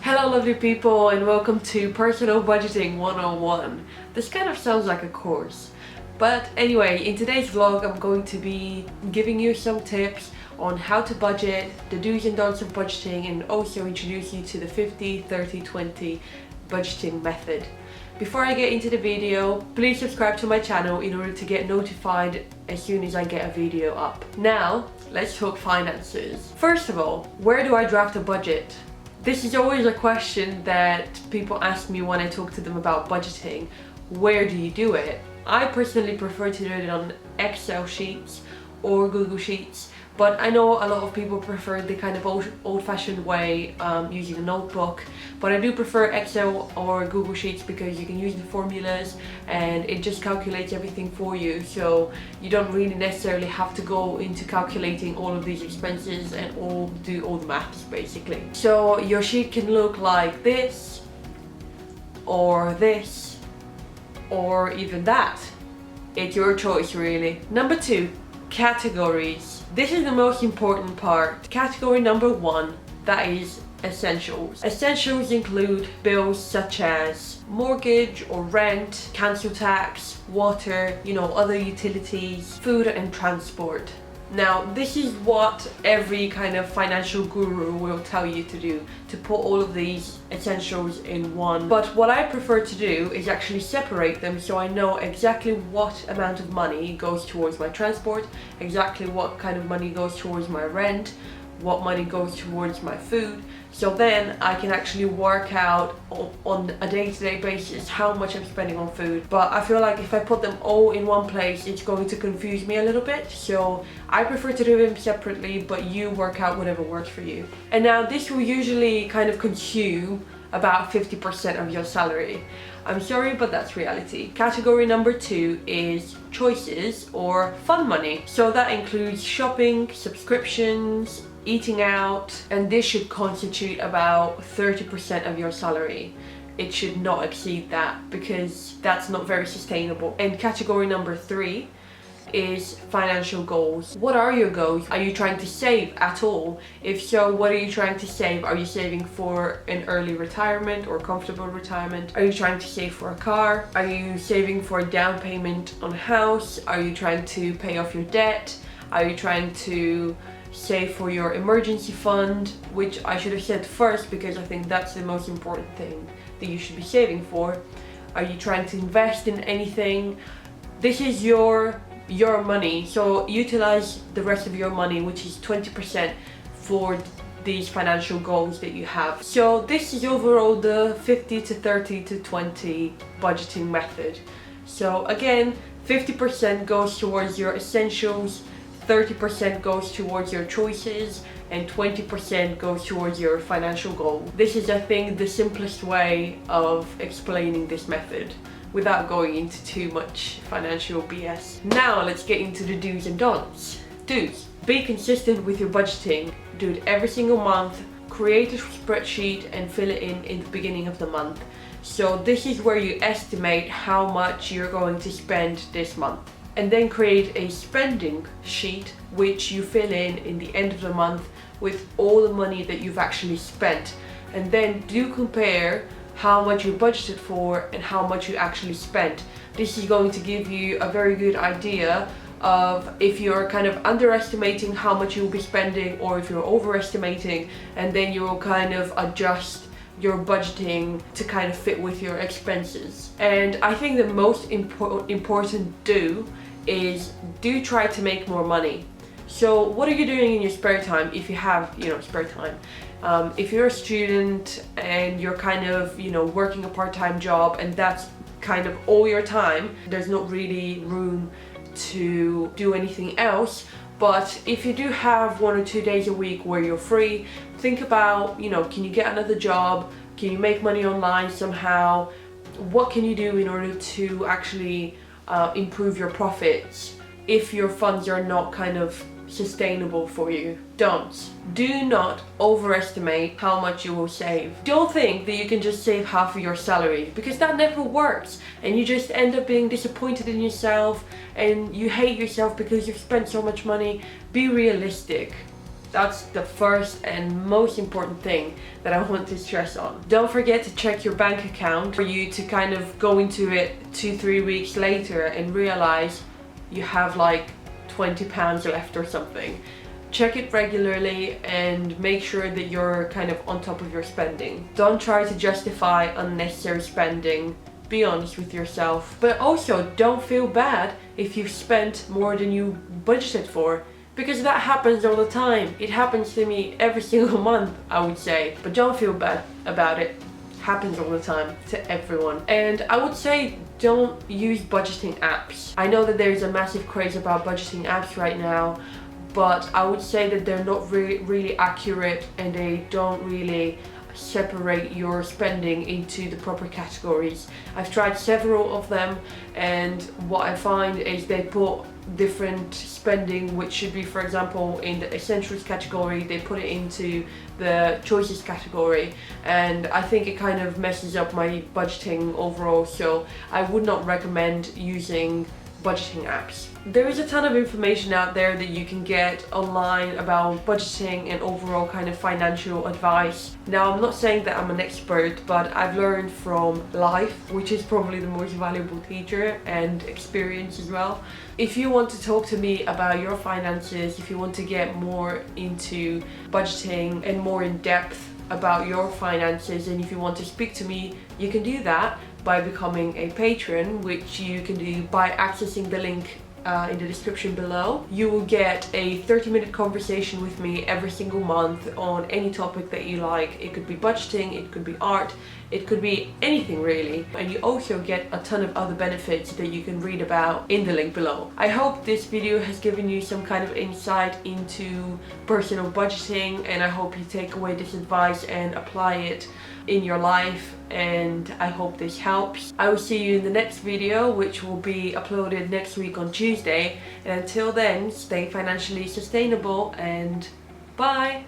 Hello lovely people and welcome to Personal Budgeting 101. This kind of sounds like a course. But anyway, in today's vlog I'm going to be giving you some tips on how to budget, the do's and don'ts of budgeting, and also introduce you to the 50-30-20 budgeting method. Before I get into the video, please subscribe to my channel in order to get notified as soon as I get a video up. Now, let's talk finances. First of all, where do I draft a budget? This is always a question that people ask me when I talk to them about budgeting. Where do you do it? I personally prefer to do it on Excel sheets or Google Sheets, but I know a lot of people prefer the kind of old-fashioned way using a notebook. But I do prefer Excel or Google Sheets because you can use the formulas and it just calculates everything for you, so you don't really necessarily have to go into calculating all of these expenses and do all the maths basically. So your sheet can look like this, or this, or even that. It's your choice really. Number 2, categories. This is the most important part. Category number 1, that is essentials. Essentials include bills such as mortgage or rent, council tax, water, other utilities, food and transport. Now, this is what every kind of financial guru will tell you to do, to put all of these essentials in one. But what I prefer to do is actually separate them so I know exactly what amount of money goes towards my transport, exactly what kind of money goes towards my rent, what money goes towards my food. So then I can actually work out on a day-to-day basis how much I'm spending on food. But I feel like if I put them all in one place, it's going to confuse me a little bit. So I prefer to do them separately, but you work out whatever works for you. And now this will usually kind of consume about 50% of your salary. I'm sorry, but that's reality. Category number 2 is choices or fun money. So that includes shopping, subscriptions, eating out, and this should constitute about 30% of your salary. It should not exceed that because that's not very sustainable. And category number 3 is financial goals. What are your goals? Are you trying to save at all? If so, what are you trying to save? Are you saving for an early retirement or comfortable retirement? Are you trying to save for a car? Are you saving for a down payment on a house? Are you trying to pay off your debt? Are you trying to save for your emergency fund, which I should have said first because I think that's the most important thing that you should be saving for? Are you trying to invest in anything? This is your money, so utilize the rest of your money, which is 20%, for these financial goals that you have. So this is overall the 50-30-20 budgeting method. So again, 50% goes towards your essentials, 30% goes towards your choices, and 20% goes towards your financial goal. This is, I think, the simplest way of explaining this method without going into too much financial BS. Now let's get into the do's and don'ts. Do's: be consistent with your budgeting. Do it every single month. Create a spreadsheet and fill it in the beginning of the month. So this is where you estimate how much you're going to spend this month. And then create a spending sheet which you fill in the end of the month with all the money that you've actually spent. And then do compare how much you budgeted for and how much you actually spent. This is going to give you a very good idea of if you're kind of underestimating how much you'll be spending or if you're overestimating, and then you will kind of adjust your budgeting to kind of fit with your expenses. And I think the most important is try to make more money. So what are you doing in your spare time if you have spare time? If you're a student and you're kind of working a part-time job and that's kind of all your time, there's not really room to do anything else. But if you do have 1 or 2 days a week where you're free, think about, can you get another job? Can you make money online somehow? What can you do in order to actually improve your profits if your funds are not kind of sustainable for you? Don'ts: do not overestimate how much you will save. Don't think that you can just save half of your salary, because that never works and you just end up being disappointed in yourself and you hate yourself because you've spent so much money. Be realistic. That's the first and most important thing that I want to stress on. Don't forget to check your bank account for you to kind of go into it 2-3 weeks later and realize you have like £20 left or something. Check it regularly and make sure that you're kind of on top of your spending. Don't try to justify unnecessary spending. Be honest with yourself. But also don't feel bad if you've spent more than you budgeted for, because that happens all the time. It happens to me every single month, I would say. But don't feel bad about it. Happens all the time to everyone. And I would say don't use budgeting apps. I know that there's a massive craze about budgeting apps right now, but I would say that they're not really accurate, and they don't really separate your spending into the proper categories. I've tried several of them, and what I find is they put different spending, which should be, for example, in the essentials category, they put it into the choices category, and I think it kind of messes up my budgeting overall, so I would not recommend using budgeting apps. There is a ton of information out there that you can get online about budgeting and overall kind of financial advice. Now, I'm not saying that I'm an expert, but I've learned from life, which is probably the most valuable teacher, and experience as well. If you want to talk to me about your finances, if you want to get more into budgeting and more in depth about your finances, and if you want to speak to me, you can do that by becoming a patron, which you can do by accessing the link in the description below. You will get a 30-minute conversation with me every single month on any topic that you like. It could be budgeting, it could be art, it could be anything really. And you also get a ton of other benefits that you can read about in the link below. I hope this video has given you some kind of insight into personal budgeting, and I hope you take away this advice and apply it in your life, and I hope this helps. I will see you in the next video, which will be uploaded next week on Tuesday, and until then, stay financially sustainable and bye!